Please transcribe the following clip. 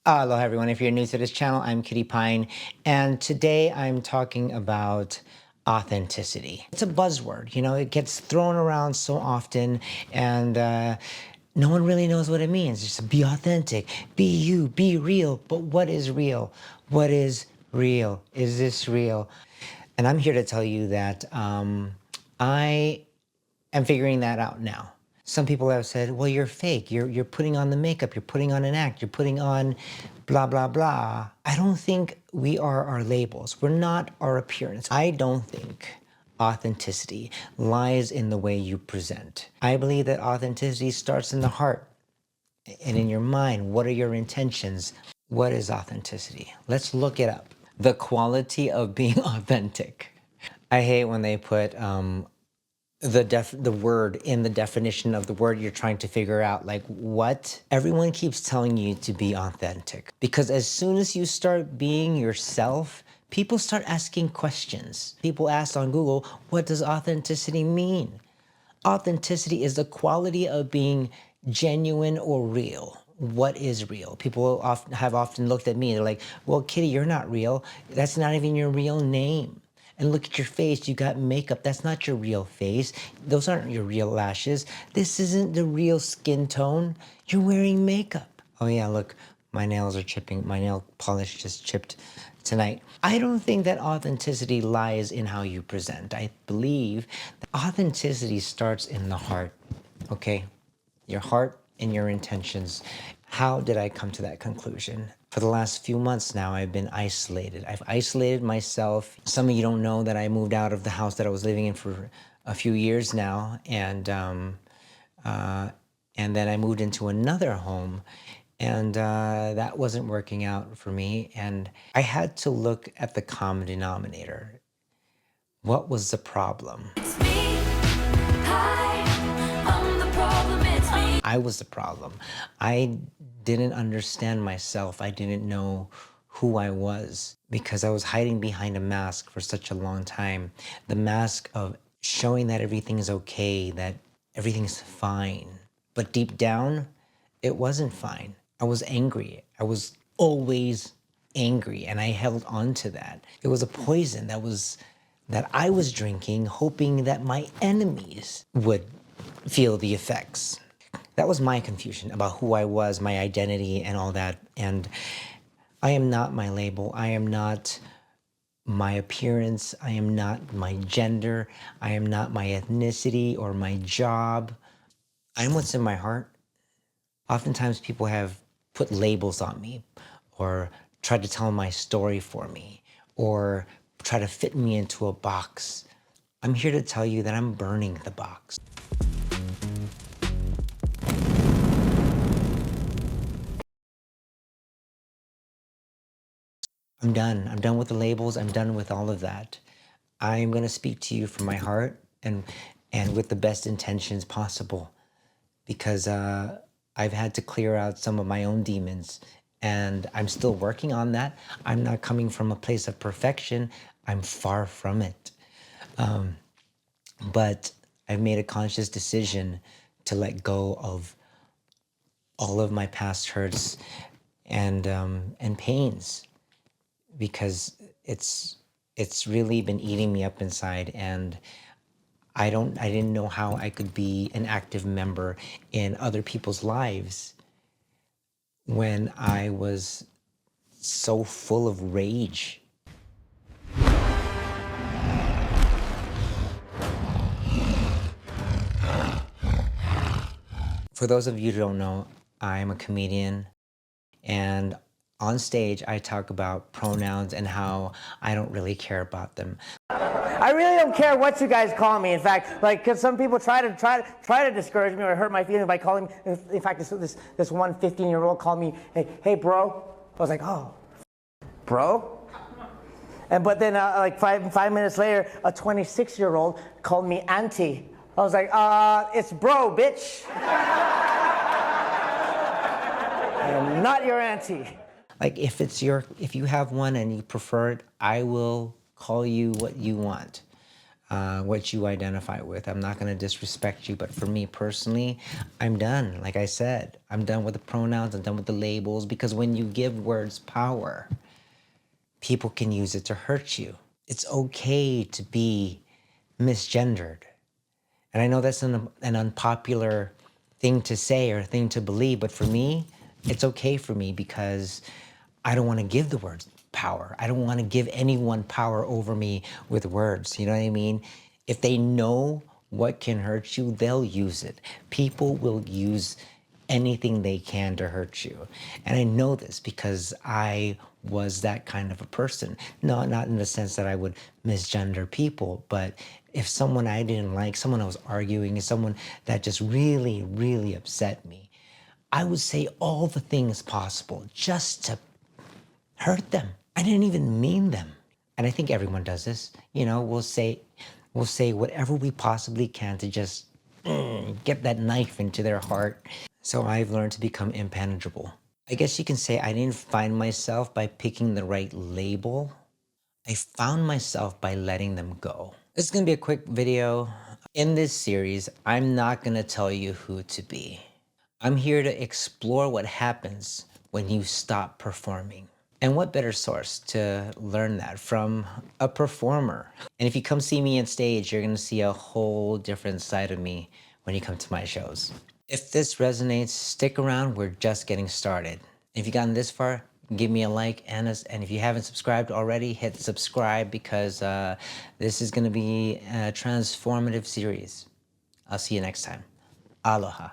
Hello, everyone. If you're new to this channel, I'm Kitty Pine, and today I'm talking about authenticity. It's a buzzword, it gets thrown around so often, and no one really knows what it means. Just be authentic, be you, be real. But what is real? What is real? Is this real? And I'm here to tell you that I am figuring that out now. Some people have said, well, you're fake. You're putting on the makeup. You're putting on an act. You're putting on blah, blah, blah. I don't think we are our labels. We're not our appearance. I don't think authenticity lies in the way you present. I believe that authenticity starts in the heart and in your mind. What are your intentions? What is authenticity? Let's look it up. The quality of being authentic. I hate when they put the word in the definition of the word you're trying to figure out. Like, what? Everyone keeps telling you to be authentic, because as soon as you start being yourself, people start asking questions. People ask on Google, what does authenticity mean? Authenticity is the quality of being genuine or real. What is real? People have often looked at me, they're like, well, Kitty, you're not real. That's not even your real name. And look at your face, you got makeup. That's not your real face. Those aren't your real lashes. This isn't the real skin tone. You're wearing makeup. Oh yeah, look, my nails are chipping. My nail polish just chipped tonight. I don't think that authenticity lies in how you present. I believe that authenticity starts in the heart, okay? Your heart and your intentions. How did I come to that conclusion? For the last few months now, I've been isolated. I've isolated myself. Some of you don't know that I moved out of the house that I was living in for a few years now, and then I moved into another home, and that wasn't working out for me. And I had to look at the common denominator. What was the problem? It's me. Hi, I'm the problem. It's me. I was the problem. I didn't understand myself. I didn't know who I was because I was hiding behind a mask for such a long time. The mask of showing that everything's okay, that everything's fine. But deep down, it wasn't fine. I was angry. I was always angry, and I held on to that. It was a poison that I was drinking, hoping that my enemies would feel the effects. That was my confusion about who I was, my identity, and all that. And I am not my label. I am not my appearance. I am not my gender. I am not my ethnicity or my job. I'm what's in my heart. Oftentimes people have put labels on me or tried to tell my story for me or try to fit me into a box. I'm here to tell you that I'm burning the box. I'm done. I'm done with the labels. I'm done with all of that. I'm going to speak to you from my heart and with the best intentions possible, because I've had to clear out some of my own demons, and I'm still working on that. I'm not coming from a place of perfection. I'm far from it. But I've made a conscious decision to let go of all of my past hurts and pains, because it's really been eating me up inside, and I didn't know how I could be an active member in other people's lives when I was so full of rage. For those of you who don't know, I'm a comedian, and on stage I talk about pronouns and how I don't really care about them. I really don't care what you guys call me. In fact, like, because some people try to discourage me or hurt my feelings by calling me. In fact, this one 15-year-old called me, hey, bro. I was like, oh, bro. But then, like five minutes later, a 26-year-old called me auntie. I was like, it's bro, bitch. I am not your auntie. Like, if you have one and you prefer it, I will call you what you want. what you identify with. I'm not going to disrespect you, but for me personally, I'm done. Like I said, I'm done with the pronouns, I'm done with the labels, because when you give words power, people can use it to hurt you. It's okay to be misgendered. And I know that's an unpopular thing to say or thing to believe, but for me, it's okay for me because I don't want to give the words power. I don't want to give anyone power over me with words. You know what I mean? If they know what can hurt you, they'll use it. People will use anything they can to hurt you. And I know this because I was that kind of a person. No, not in the sense that I would misgender people, but if someone I didn't like, someone I was arguing, someone that just really, really upset me, I would say all the things possible just to hurt them. I didn't even mean them. And I think everyone does this. You know, we'll say whatever we possibly can to just get that knife into their heart. So I've learned to become impenetrable. I guess you can say I didn't find myself by picking the right label. I found myself by letting them go. This is gonna be a quick video. In this series, I'm not gonna tell you who to be. I'm here to explore what happens when you stop performing. And what better source to learn that from a performer? And if you come see me on stage, you're gonna see a whole different side of me when you come to my shows. If this resonates, stick around, we're just getting started. If you've gotten this far, give me a like, and if you haven't subscribed already, hit subscribe because this is gonna be a transformative series. I'll see you next time. Aloha.